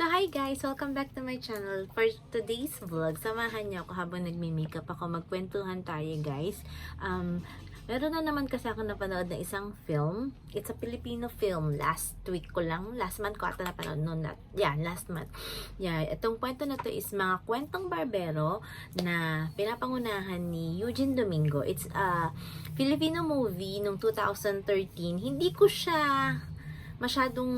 So hi guys! Welcome back to my channel. For today's vlog, samahan niyo ako habang nagmi-makeup ako. Magkwentuhan tayo guys. Meron na naman kasi ako napanood na isang film. It's a Filipino film. Last week ko lang. Last month ko ata napanood. No, last month. Yeah, itong kwento na to is mga kwentong barbero na pinapangunahan ni Eugene Domingo. It's a Filipino movie noong 2013. Hindi ko siya masyadong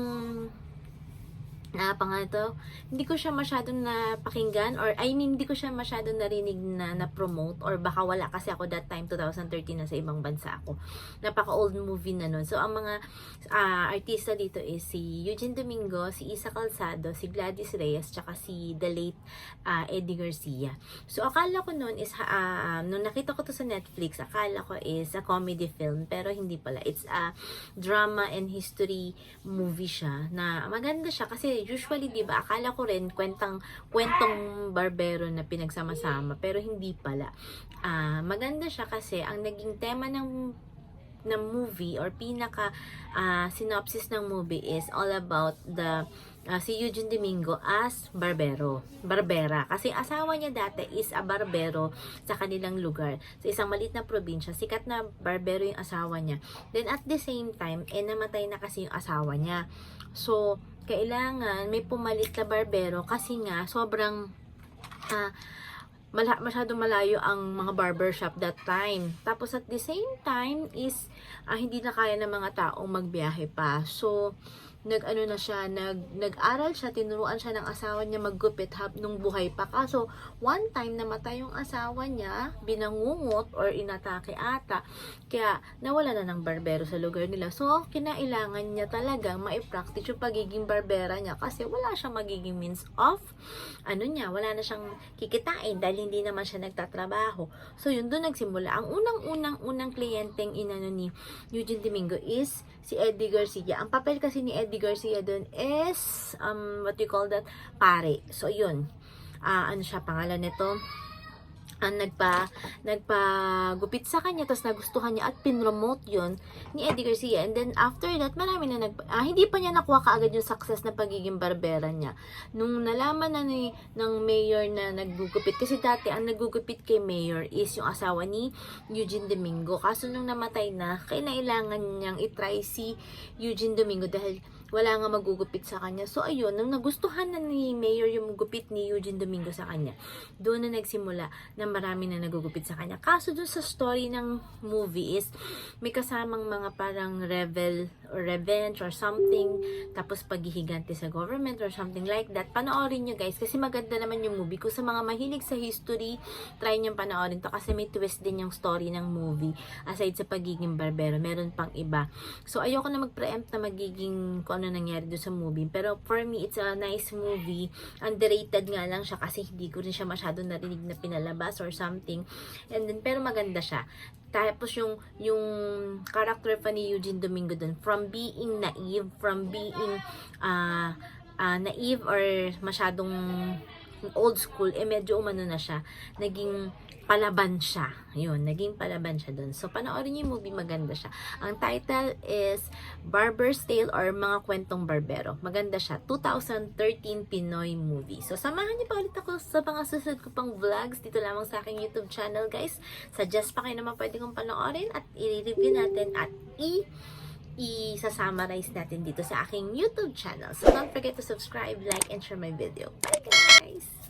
hindi ko siya masyadong napakinggan or hindi ko siya masyadong narinig na na-promote or baka wala kasi ako that time 2013 na sa ibang bansa ako. Napaka-old movie na nun. So, ang mga artista dito is si Eugene Domingo, si Isa Calzado, si Gladys Reyes, tsaka si the late Eddie Garcia. So, akala ko nun is, nung nakita ko to sa Netflix, akala ko is a comedy film, pero hindi pala. It's a drama and history movie siya na maganda siya kasi usually, di ba, akala ko rin kwentong barbero na pinagsama-sama, pero hindi pala. Maganda siya kasi ang naging tema ng movie or pinaka synopsis ng movie is all about si Eugene Domingo as barbera. Kasi asawa niya dati is a barbero sa kanilang lugar. Sa isang maliit na probinsya, sikat na barbero yung asawa niya. Then at the same time, namatay na kasi yung asawa niya. So, kailangan may pumalit na barbero kasi nga sobrang masyadong malayo ang mga barbershop that time. Tapos at the same time is hindi na kaya ng mga taong magbiyahe pa. So, nag-aral siya, tinuruan siya ng asawa niya maggupit nung buhay pa. Kaso, one time namatay yung asawa niya, binangungot or inatake ata. Kaya, nawala na ng barbero sa lugar nila. So, kinailangan niya talagang ma-practice yung pagiging barbera niya kasi wala siyang magiging means of, wala na siyang kikitain dahil hindi naman siya nagtatrabaho. So, yun doon nagsimula. Ang unang kliyenteng inano ni Eugene Domingo is si Eddie Garcia. Ang papel kasi ni Eddie Garcia doon is what you call that? Pare. So yun. Siya pangalan nito? Nagpagupit sa kanya, tapos nagustuhan niya at pinromote yun ni Eddie Garcia. And then after that, marami na hindi pa niya nakuha kaagad yung success na pagiging barbera niya. Nung nalaman na ng mayor na naggugupit, kasi dati ang naggugupit kay mayor is yung asawa ni Eugene Domingo. Kaso nung namatay na, kailangan niyang itry si Eugene Domingo dahil wala nga magugupit sa kanya. So, ayun, nung nagustuhan na ni Mayor yung gupit ni Eugene Domingo sa kanya, doon na nagsimula na marami na nagugupit sa kanya. Kaso doon sa story ng movie is, may kasamang mga parang revenge or something, tapos paghihiganti sa government or something like that. Panoorin nyo guys, kasi maganda naman yung movie. Kung sa mga mahilig sa history, try nyo panoorin to kasi may twist din yung story ng movie. Aside sa pagiging barbero, meron pang iba. So, ayoko na mag-preempt na magiging ano nangyari doon sa movie. Pero for me, it's a nice movie. Underrated nga lang siya kasi hindi ko rin siya masyado narinig na pinalabas or something. And then, pero maganda siya. Tapos yung character pa ni Eugene Domingo doon, from being naive, from being naive or masyadong old school, medyo umano na siya. Naging palaban siya. Yun, naging palaban siya dun. So, panoorin niyo yung movie, maganda siya. Ang title is Barber's Tale or Mga Kwentong Barbero. Maganda siya. 2013 Pinoy movie. So, samahan niyo pa ulit ako sa mga susunod ko pang vlogs dito lamang sa aking YouTube channel, guys. Suggest pa kayo naman pwede kong panoorin at i-review natin at i-summarize natin dito sa aking YouTube channel. So, don't forget to subscribe, like, and share my video. Bye, guys!